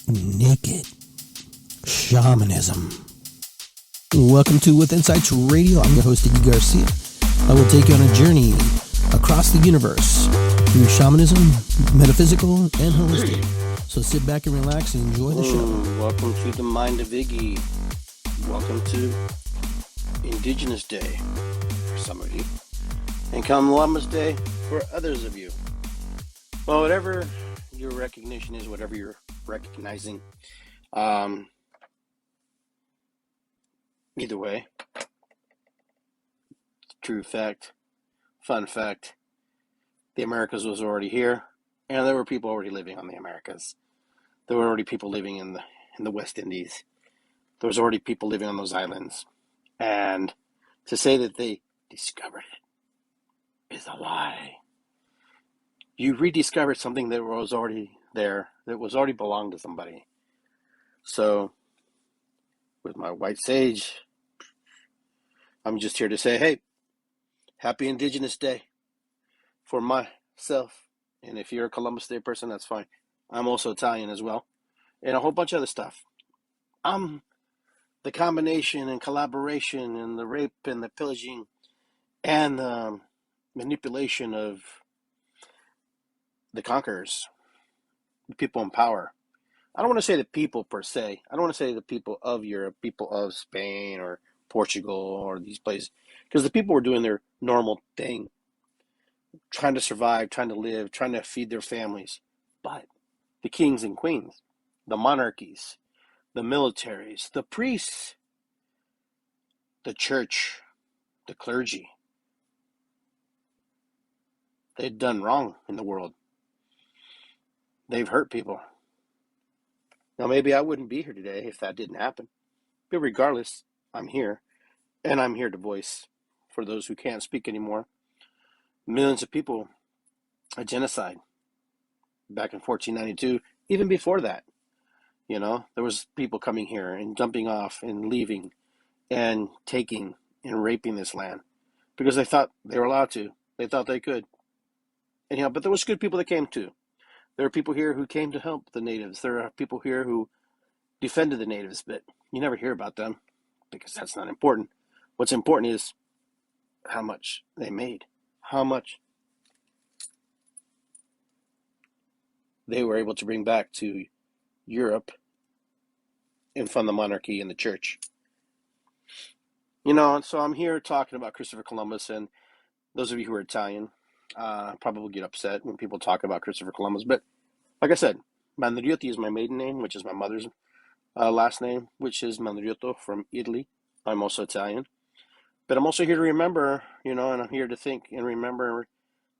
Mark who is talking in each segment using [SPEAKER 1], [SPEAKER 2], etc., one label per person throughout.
[SPEAKER 1] Naked Shamanism. Welcome to With Insights Radio. I'm your host, Iggy Garcia. I will take you on a journey across the universe through shamanism, metaphysical, and holistic. So sit back and relax and enjoy the show.
[SPEAKER 2] Welcome to the Mind of Iggy. Welcome to Indigenous Day for some of you, and Columbus Day for others of you. Well, whatever your recognition is, whatever you're recognizing, either way, true fact, fun fact, the Americas was already here, and there were people already living on the Americas. There were already people living in the West Indies. There was already people living on those islands. And to say that they discovered it is a lie. You rediscovered something that was already there, that was already belonged to somebody. So, with my white sage, I'm just here to say, hey, happy Indigenous Day for myself. And if you're a Columbus Day person, that's fine. I'm also Italian as well. And a whole bunch of other stuff. I'm the combination and collaboration and the rape and the pillaging and the manipulation of the conquerors, the people in power. I don't want to say the people per se. I don't want to say the people of Europe, people of Spain or Portugal or these places, because the people were doing their normal thing, trying to survive, trying to live, trying to feed their families. But the kings and queens, the monarchies, the militaries, the priests, the church, the clergy, they've done wrong in the world. They've hurt people. Now, maybe I wouldn't be here today if that didn't happen. But regardless, I'm here, and I'm here to voice for those who can't speak anymore. Millions of people, a genocide back in 1492, even before that. You know, there was people coming here and jumping off and leaving and taking and raping this land because they thought they were allowed to. They thought they could. And, but there was good people that came too. There are people here who came to help the natives. There are people here who defended the natives, but you never hear about them because that's not important. What's important is how much they made, how much they were able to bring back to Europe and fund the monarchy and the church. So I'm here talking about Christopher Columbus, and those of you who are Italian probably get upset when people talk about Christopher Columbus. But like I said, Manrioti is my maiden name, which is my mother's last name, which is Manriotto from Italy. I'm also Italian. But I'm also here to remember, and I'm here to think and remember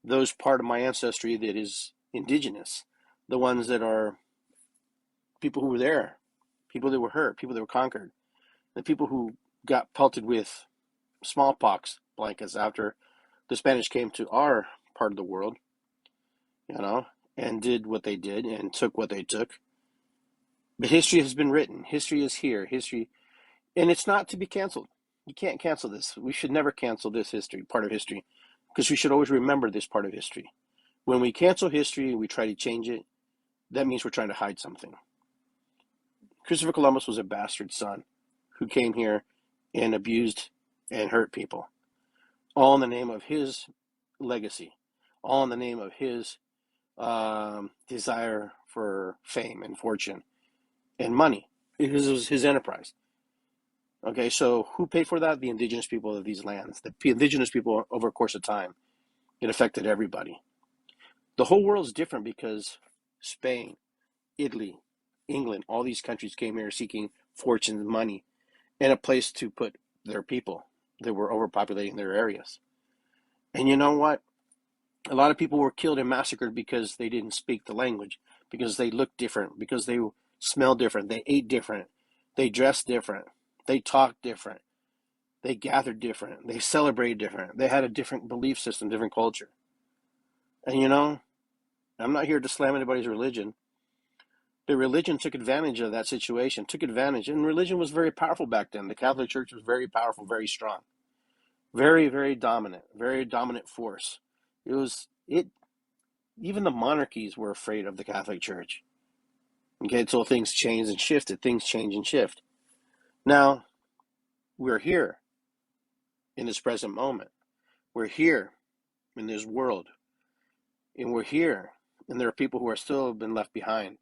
[SPEAKER 2] those part of my ancestry that is indigenous, the ones that are people who were there, people that were hurt, people that were conquered, the people who got pelted with smallpox blankets after the Spanish came to our part of the world, and did what they did and took what they took. But history has been written. History is here. History, and it's not to be canceled. You can't cancel this. We should never cancel this history, part of history, because we should always remember this part of history. When we cancel history, we try to change it, that means we're trying to hide something. Christopher Columbus was a bastard son who came here and abused and hurt people, all in the name of his legacy, all in the name of his desire for fame and fortune and money. It was his enterprise. Okay, so who paid for that? The indigenous people of these lands. The indigenous people, over a course of time, it affected everybody. The whole world is different because Spain, Italy, England, all these countries came here seeking fortune, money, and a place to put their people that were overpopulating their areas. And you know what? A lot of people were killed and massacred because they didn't speak the language, because they looked different, because they smelled different, they ate different, they dressed different, they talked different, they gathered different, they celebrated different, they had a different belief system, different culture. And I'm not here to slam anybody's religion. The religion took advantage of that situation, and religion was very powerful back then. The Catholic Church was very powerful, very strong, very, very dominant force. Even the monarchies were afraid of the Catholic Church. Okay, so things changed and shifted. Things change and shift. Now, we're here in this present moment. We're here in this world. And we're here. And there are people who are still been left behind.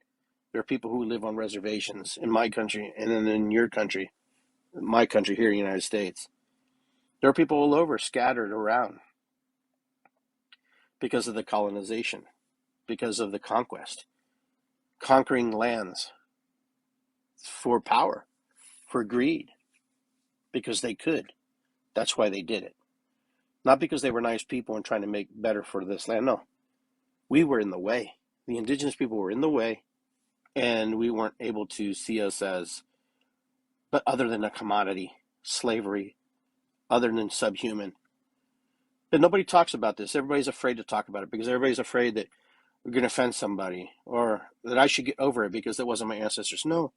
[SPEAKER 2] There are people who live on reservations in my country and then in your country, my country here in the United States. There are people all over scattered around because of the colonization, because of the conquest, conquering lands for power, for greed, because they could. That's why they did it. Not because they were nice people and trying to make better for this land. No, we were in the way. The indigenous people were in the way, and we weren't able to see us as, but other than a commodity, slavery, other than subhuman. But nobody talks about this. Everybody's afraid to talk about it because everybody's afraid that we're going to offend somebody or that I should get over it because that wasn't my ancestors. No,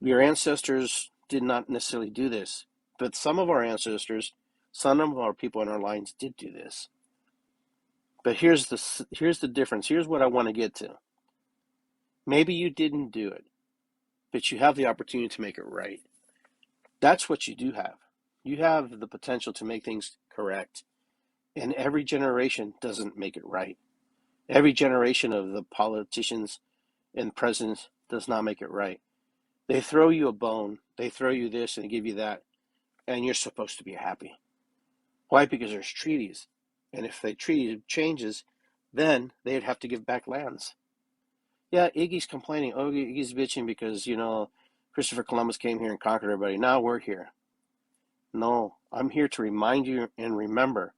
[SPEAKER 2] your ancestors did not necessarily do this, but some of our ancestors, some of our people in our lines did do this. But here's the difference. Here's what I want to get to. Maybe you didn't do it, but you have the opportunity to make it right. That's what you do have. You have the potential to make things correct. And every generation doesn't make it right. Every generation of the politicians and presidents does not make it right. They throw you a bone, they throw you this and give you that, and you're supposed to be happy. Why? Because there's treaties. And if the treaty changes, then they'd have to give back lands. Yeah, Iggy's complaining. Oh, Iggy's bitching because, Christopher Columbus came here and conquered everybody. Now we're here. No, I'm here to remind you and remember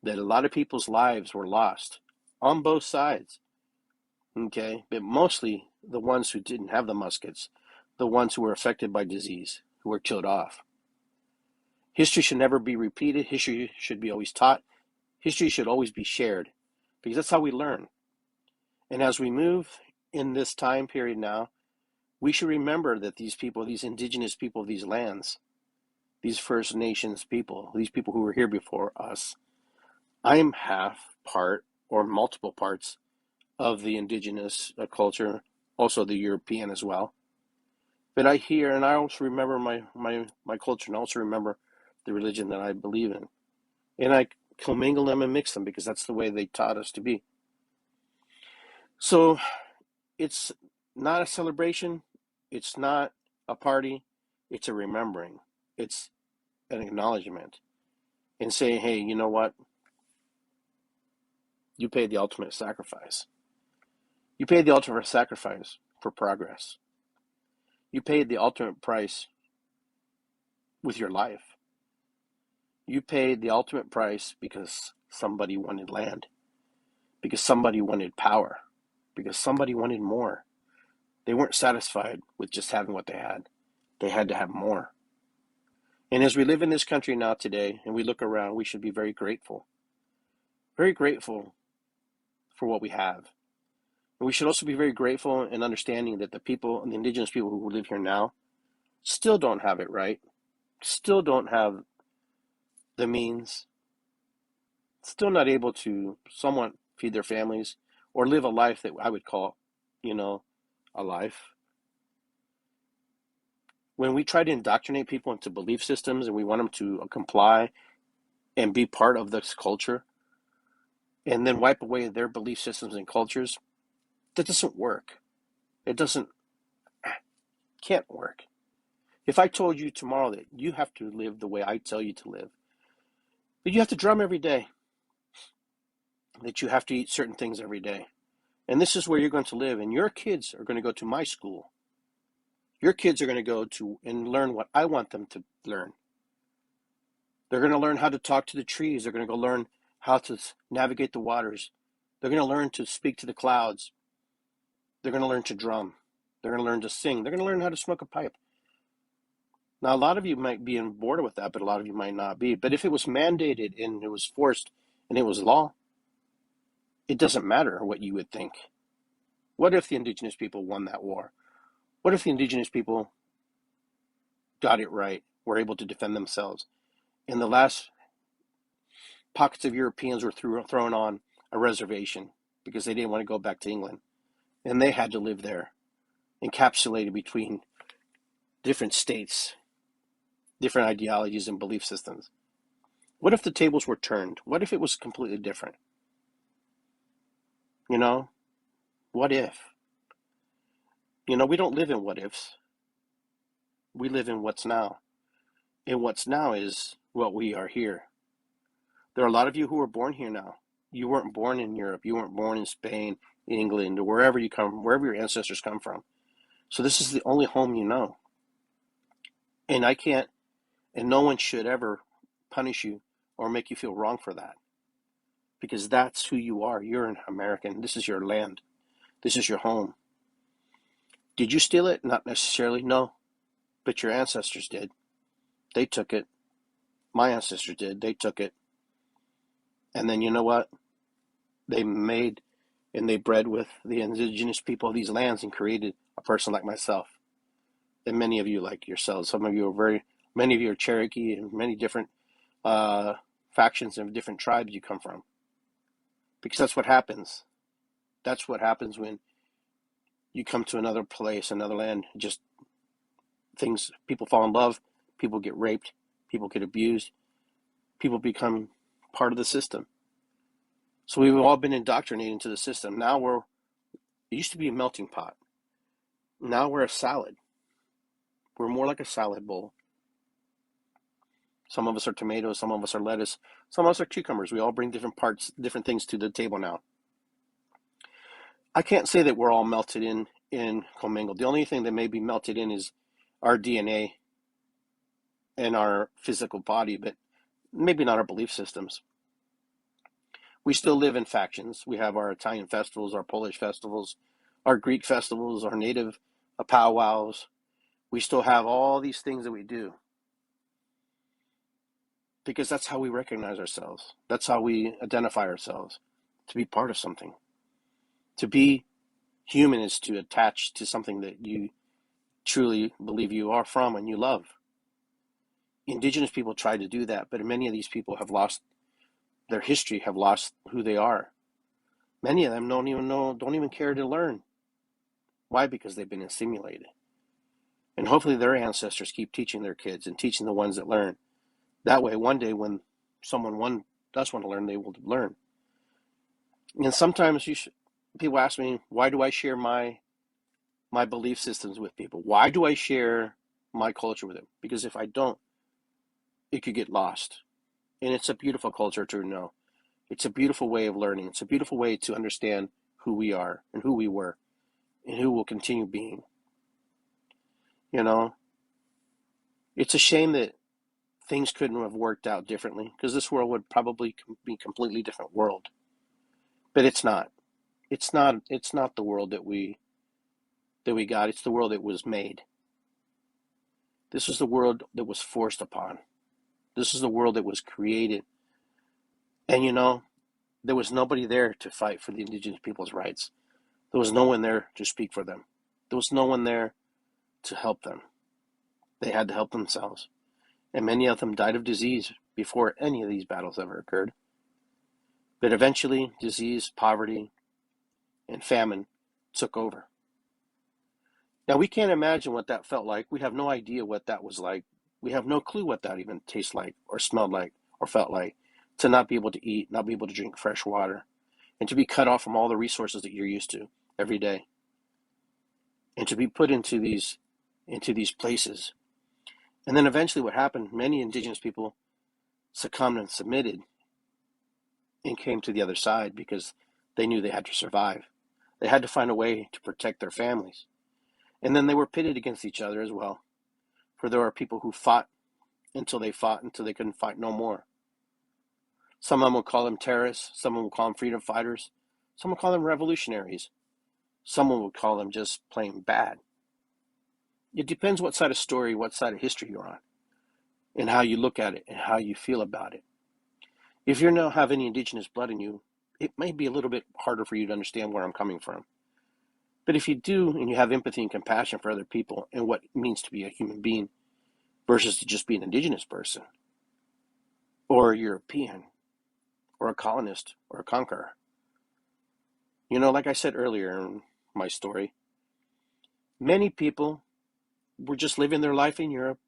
[SPEAKER 2] that a lot of people's lives were lost on both sides. Okay, but mostly the ones who didn't have the muskets, the ones who were affected by disease, who were killed off. History should never be repeated. History should be always taught. History should always be shared because that's how we learn. And as we move in this time period now, we should remember that these people, these indigenous people of these lands, these First Nations people, these people who were here before us, I am half part or multiple parts of the indigenous culture, also the European as well. But I hear, and I also remember my culture, and I also remember the religion that I believe in. And I commingle them and mix them because that's the way they taught us to be. So it's not a celebration. It's not a party. It's a remembering. It's an acknowledgement and saying, hey, you know what? You paid the ultimate sacrifice. You paid the ultimate sacrifice for progress. You paid the ultimate price with your life. You paid the ultimate price because somebody wanted land, because somebody wanted power, because somebody wanted more. They weren't satisfied with just having what they had. They had to have more. And as we live in this country now today and we look around, we should be very grateful for what we have. And we should also be very grateful and understanding that the people, the indigenous people who live here now, still don't have it right, still don't have the means, still not able to somewhat feed their families or live a life that I would call, a life. When we try to indoctrinate people into belief systems and we want them to comply and be part of this culture and then wipe away their belief systems and cultures, that doesn't work. It can't work. If I told you tomorrow that you have to live the way I tell you to live, that you have to drum every day, that you have to eat certain things every day, and this is where you're going to live, and your kids are going to go to my school. Your kids are going to go to and learn what I want them to learn. They're going to learn how to talk to the trees. They're going to go learn how to navigate the waters. They're going to learn to speak to the clouds. They're going to learn to drum. They're going to learn to sing. They're going to learn how to smoke a pipe. Now, a lot of you might be on board with that, but a lot of you might not be. But if it was mandated and it was forced and it was law, it doesn't matter what you would think. What if the indigenous people won that war? What if the indigenous people got it right, were able to defend themselves? And the last pockets of Europeans were thrown on a reservation because they didn't want to go back to England. and they had to live there, encapsulated between different states, different ideologies and belief systems. What if the tables were turned? What if it was completely different? You know, what if? You know, we don't live in what ifs. We live in what's now. And what's now is what we are here. There are a lot of you who were born here now. You weren't born in Europe. You weren't born in Spain, England, or wherever you come, wherever your ancestors come from. So this is the only home you know. And I can't, and no one should ever punish you or make you feel wrong for that. Because that's who you are. You're an American. This is your land. This is your home. Did you steal it? Not necessarily, no. But your ancestors did. They took it. My ancestors did. They took it. And then you know what? They made and they bred with the indigenous people of these lands and created a person like myself. And many of you like yourselves. Many of you are Cherokee and many different factions and different tribes you come from. Because that's what happens. That's what happens when you come to another place, another land. Just things, people fall in love, people get raped, people get abused, people become part of the system. So we've all been indoctrinated into the system. Now it used to be a melting pot. Now we're a salad. We're more like a salad bowl. Some of us are tomatoes, some of us are lettuce, some of us are cucumbers. We all bring different parts, different things to the table now. I can't say that we're all melted in commingled. The only thing that may be melted in is our DNA and our physical body, but maybe not our belief systems. We still live in factions. We have our Italian festivals, our Polish festivals, our Greek festivals, our native powwows. We still have all these things that we do because that's how we recognize ourselves. That's how we identify ourselves, to be part of something. To be human is to attach to something that you truly believe you are from and you love. Indigenous people try to do that, but many of these people have lost their history, have lost who they are. Many of them don't even care to learn. Why? Because they've been assimilated. And hopefully their ancestors keep teaching their kids and teaching the ones that learn. That way, one day when someone does want to learn, they will learn. And sometimes people ask me, why do I share my belief systems with people? Why do I share my culture with them? Because if I don't, it could get lost. And it's a beautiful culture to know. It's a beautiful way of learning. It's a beautiful way to understand who we are and who we were and who will continue being. You know, it's a shame that things couldn't have worked out differently because this world would probably be a completely different world. But it's not. It's not the world that we got. It's the world that was made. This is the world that was forced upon. This is the world that was created. And you know, there was nobody there to fight for the indigenous people's rights. There was no one there to speak for them. There was no one there to help them. They had to help themselves. And many of them died of disease before any of these battles ever occurred. But eventually, disease, poverty, and famine took over. Now, we can't imagine what that felt like. We have no idea what that was like. We have no clue what that even tastes like or smelled like or felt like, to not be able to eat, not be able to drink fresh water, and to be cut off from all the resources that you're used to every day, and to be put into these places. And then eventually what happened, many indigenous people succumbed and submitted and came to the other side because they knew they had to survive. They had to find a way to protect their families. And then they were pitted against each other as well. For there are people who fought until they couldn't fight no more. Some of them will call them terrorists. Some will call them freedom fighters. Some will call them revolutionaries. Someone would call them just plain bad. It depends what side of story, what side of history you're on, and how you look at it and how you feel about it. If you don't have any indigenous blood in you, it may be a little bit harder for you to understand where I'm coming from. But if you do, and you have empathy and compassion for other people and what it means to be a human being versus to just be an indigenous person, or a European, or a colonist, or a conqueror. You know, like I said earlier, my story. Many people were just living their life in Europe,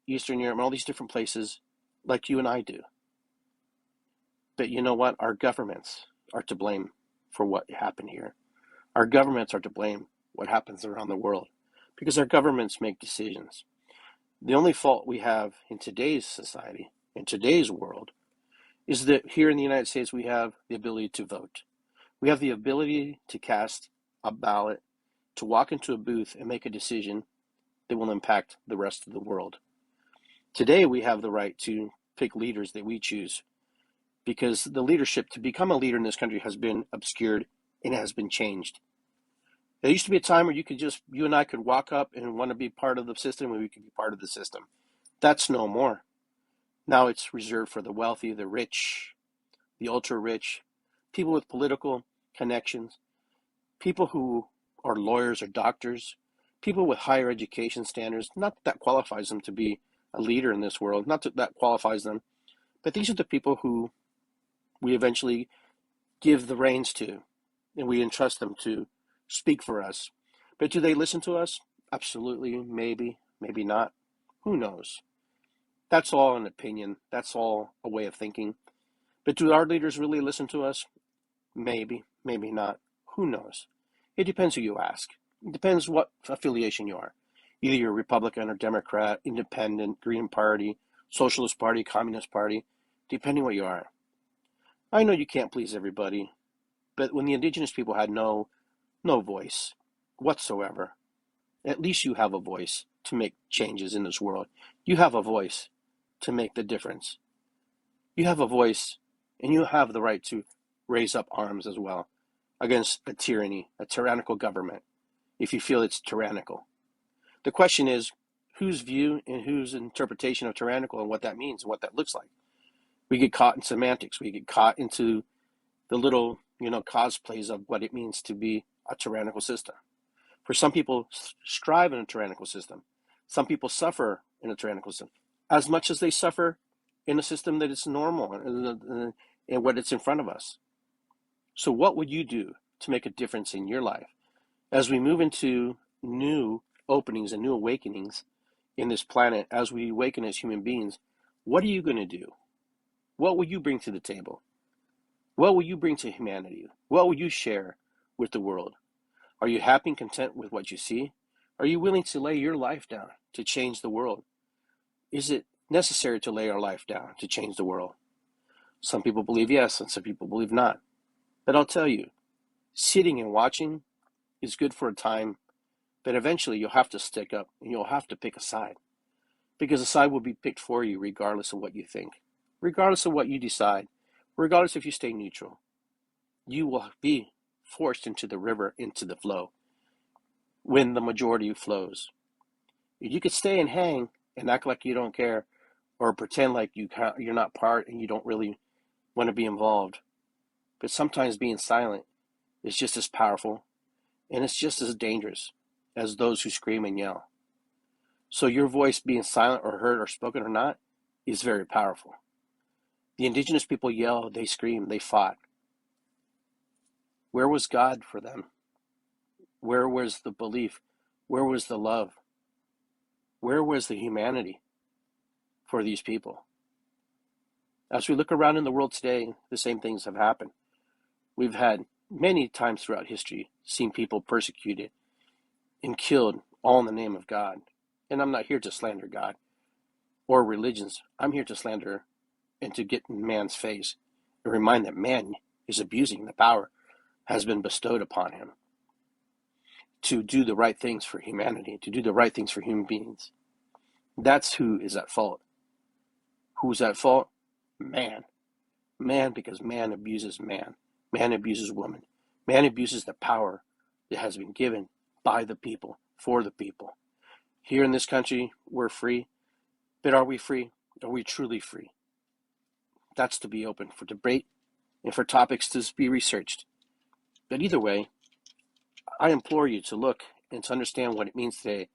[SPEAKER 2] Eastern Europe, and all these different places like you and I do. But you know what? Our governments are to blame for what happened here. Our governments are to blame what happens around the world because our governments make decisions. The only fault we have in today's society, in today's world, is that here in the United States we have the ability to vote. We have the ability to cast a ballot, to walk into a booth and make a decision that will impact the rest of the world. Today we have the right to pick leaders that we choose because the leadership to become a leader in this country has been obscured and it has been changed. There used to be a time where you and I could walk up and want to be part of the system and we could be part of the system. That's no more. Now it's reserved for the wealthy, the rich, the ultra rich, people with political connections, people who are lawyers or doctors, people with higher education standards. Not that that qualifies them to be a leader in this world, not that that qualifies them, but these are the people who we eventually give the reins to and we entrust them to speak for us. But do they listen to us? Absolutely, maybe, maybe not. Who knows? That's all an opinion. That's all a way of thinking. But do our leaders really listen to us? Maybe, maybe not. Who knows? It depends who you ask. It depends what affiliation you are. Either you're Republican or Democrat, Independent, Green Party, Socialist Party, Communist Party, depending what you are. I know you can't please everybody, but when the indigenous people had no voice whatsoever, at least you have a voice to make changes in this world. You have a voice to make the difference. You have a voice and you have the right to raise up arms as well against a tyranny, a tyrannical government, if you feel it's tyrannical. The question is, whose view and whose interpretation of tyrannical and what that means and what that looks like. We get caught in semantics. We get caught into the little, cosplays of what it means to be a tyrannical system. For some people strive in a tyrannical system. Some people suffer in a tyrannical system as much as they suffer in a system that is normal and what it's in front of us. So what would you do to make a difference in your life as we move into new openings and new awakenings in this planet, as we awaken as human beings? What are you going to do? What will you bring to the table? What will you bring to humanity? What will you share with the world? Are you happy and content with what you see? Are you willing to lay your life down to change the world? Is it necessary to lay our life down to change the world? Some people believe yes, and some people believe not. But I'll tell you, sitting and watching is good for a time, but eventually you'll have to stick up and you'll have to pick a side. Because a side will be picked for you regardless of what you think, regardless of what you decide, regardless if you stay neutral. You will be forced into the river, into the flow, when the majority flows. You could stay and hang and act like you don't care, or pretend like you're not part and you don't really want to be involved. But sometimes being silent is just as powerful and it's just as dangerous as those who scream and yell. So your voice being silent or heard or spoken or not is very powerful. The indigenous people yelled, they screamed, they fought. Where was God for them? Where was the belief? Where was the love? Where was the humanity for these people? As we look around in the world today, the same things have happened. We've had many times throughout history seen people persecuted and killed all in the name of God. And I'm not here to slander God or religions. I'm here to slander and to get in man's face and remind that man is abusing the power has been bestowed upon him to do the right things for humanity, to do the right things for human beings. That's who is at fault. Who's at fault? Man. Man, because man abuses man. Man abuses woman. Man abuses the power that has been given by the people, for the people. Here in this country, we're free. But are we free? Are we truly free? That's to be open for debate and for topics to be researched. But either way, I implore you to look and to understand what it means today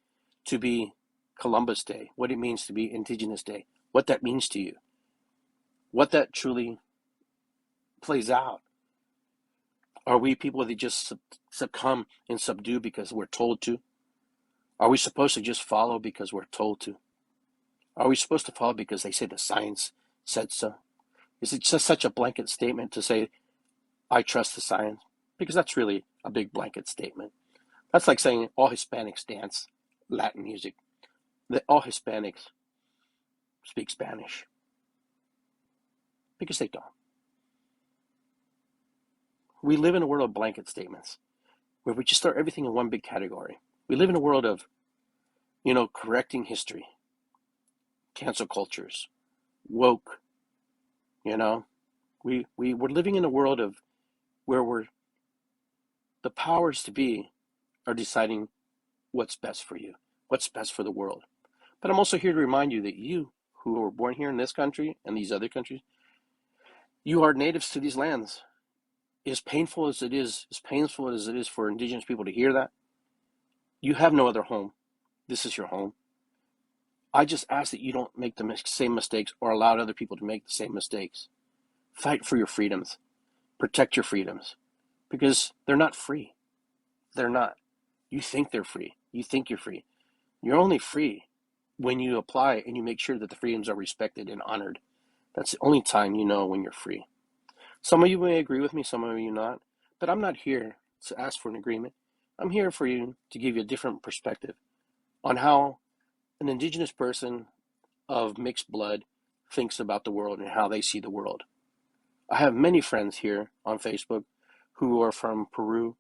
[SPEAKER 2] to be Columbus Day, what it means to be Indigenous Day, what that means to you, what that truly plays out. Are we people that just succumb and subdue because we're told to? Are we supposed to just follow because we're told to? Are we supposed to follow because they say the science said so? Is it just such a blanket statement to say, I trust the science? Because that's really a big blanket statement. That's like saying all Hispanics dance Latin music, that all Hispanics speak Spanish. Because they don't. We live in a world of blanket statements where we just throw everything in one big category. We live in a world of, correcting history, cancel cultures, woke, we're living in a world of where the powers to be are deciding what's best for you, what's best for the world. But I'm also here to remind you that you, who were born here in this country and these other countries, you are natives to these lands. As painful as it is for Indigenous people to hear that, you have no other home. This is your home. I just ask that you don't make the same mistakes or allow other people to make the same mistakes. Fight for your freedoms. Protect your freedoms. Because they're not free. They're not. You think they're free. You think you're free. You're only free when you apply and you make sure that the freedoms are respected and honored. That's the only time you know when you're free. Some of you may agree with me, some of you not. But I'm not here to ask for an agreement. I'm here for you to give you a different perspective on how an Indigenous person of mixed blood thinks about the world and how they see the world. I have many friends here on Facebook who are from Peru,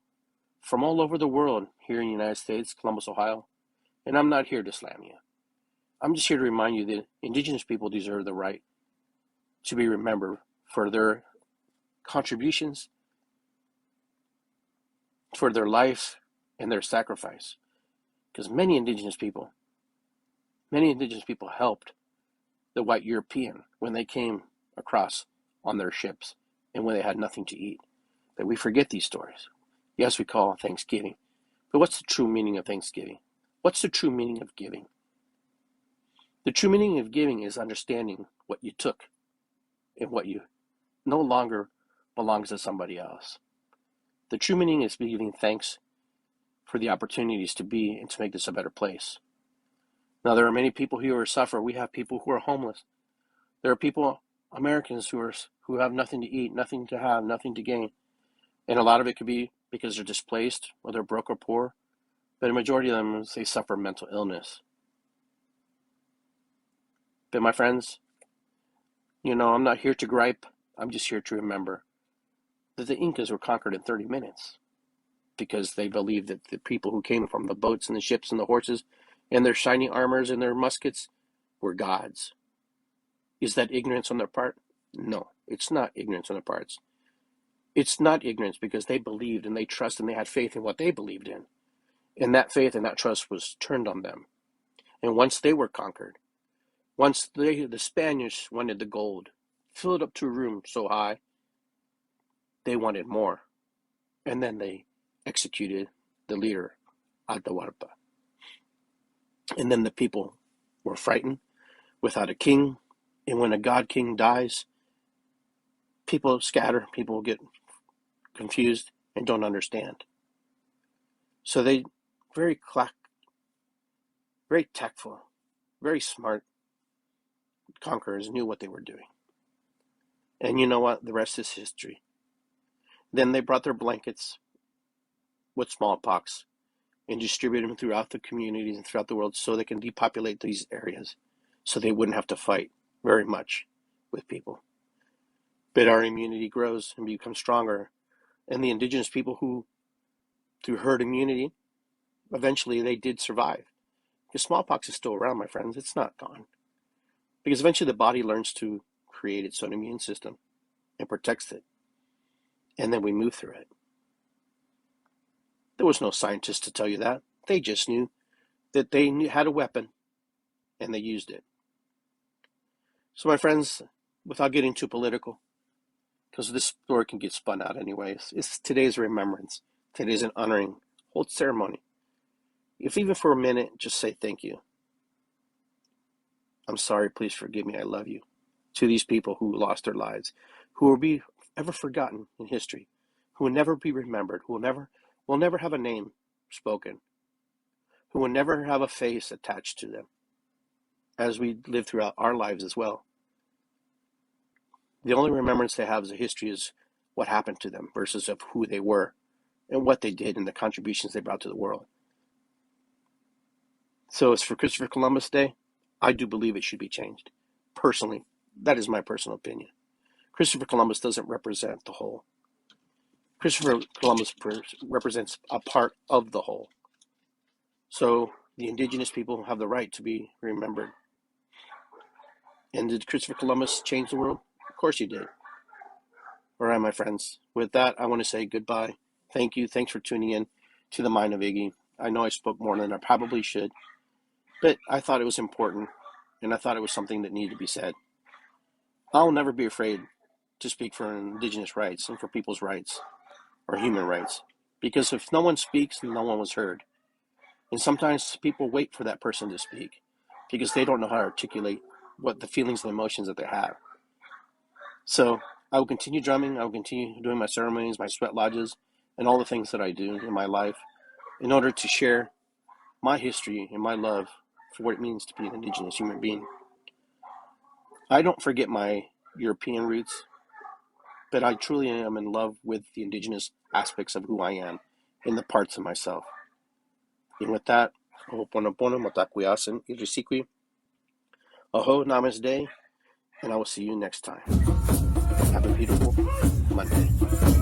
[SPEAKER 2] from all over the world here in the United States, Columbus, Ohio, and I'm not here to slam you. I'm just here to remind you that Indigenous people deserve the right to be remembered for their contributions, for their life, and their sacrifice. Because many Indigenous people helped the white European when they came across on their ships and when they had nothing to eat. That we forget these stories. Yes, we call Thanksgiving, but what's the true meaning of Thanksgiving? What's the true meaning of giving? The true meaning of giving is understanding what you took and what you no longer belongs to somebody else. The true meaning is giving thanks for the opportunities to be and to make this a better place. Now, there are many people here who suffer. We have people who are homeless. There are people, Americans, who have nothing to eat, nothing to have, nothing to gain. And a lot of it could be because they're displaced, or they're broke or poor. But a majority of them, they suffer mental illness. But my friends, I'm not here to gripe. I'm just here to remember that the Incas were conquered in 30 minutes because they believed that the people who came from the boats and the ships and the horses and their shiny armors and their muskets were gods. Is that ignorance on their part? No, it's not ignorance on their parts. It's not ignorance because they believed and they trusted and they had faith in what they believed in. And that faith and that trust was turned on them. And once they were conquered, once the Spaniards wanted the gold, filled up to a room so high, they wanted more. And then they executed the leader, Atahualpa. And then the people were frightened without a king. And when a god king dies, people scatter, people get confused and don't understand. So they very tactful, very smart conquerors knew what they were doing. And you know what? The rest is history. Then they brought their blankets with smallpox and distributed them throughout the communities and throughout the world so they can depopulate these areas so they wouldn't have to fight very much with people. But our immunity grows and becomes stronger. And the Indigenous people who, through herd immunity, eventually they did survive. Because smallpox is still around, my friends. It's not gone. Because eventually the body learns to create its own immune system and protects it. And then we move through it. There was no scientist to tell you that. They just knew that they had a weapon and they used it. So my friends, without getting too political, because this story can get spun out anyways, it's today's remembrance. Today's an honoring, hold ceremony. If even for a minute, just say thank you. I'm sorry, please forgive me, I love you. To these people who lost their lives, who will be ever forgotten in history, who will never be remembered, who will never have a name spoken, who will never have a face attached to them, as we live throughout our lives as well. The only remembrance they have as a history is what happened to them versus of who they were and what they did and the contributions they brought to the world. So as for Christopher Columbus Day, I do believe it should be changed. Personally, that is my personal opinion. Christopher Columbus doesn't represent the whole. Christopher Columbus represents a part of the whole. So the indigenous people have the right to be remembered. And did Christopher Columbus change the world? Of course he did. All right, my friends. With that, I want to say goodbye. Thank you. Thanks for tuning in to the Mind of Iggy. I know I spoke more than I probably should, but I thought it was important, and I thought it was something that needed to be said. I'll never be afraid to speak for indigenous rights and for people's rights or human rights, because if no one speaks, no one was heard. And sometimes people wait for that person to speak because they don't know how to articulate what the feelings and emotions that they have. So I will continue drumming. I will continue doing my ceremonies, my sweat lodges, and all the things that I do in my life in order to share my history and my love for what it means to be an indigenous human being. I don't forget my European roots, but I truly am in love with the indigenous aspects of who I am and the parts of myself. And with that, ho'oponopono, matakuyasin, irisikwi, aho, namaste, and I will see you next time. Have a beautiful Monday.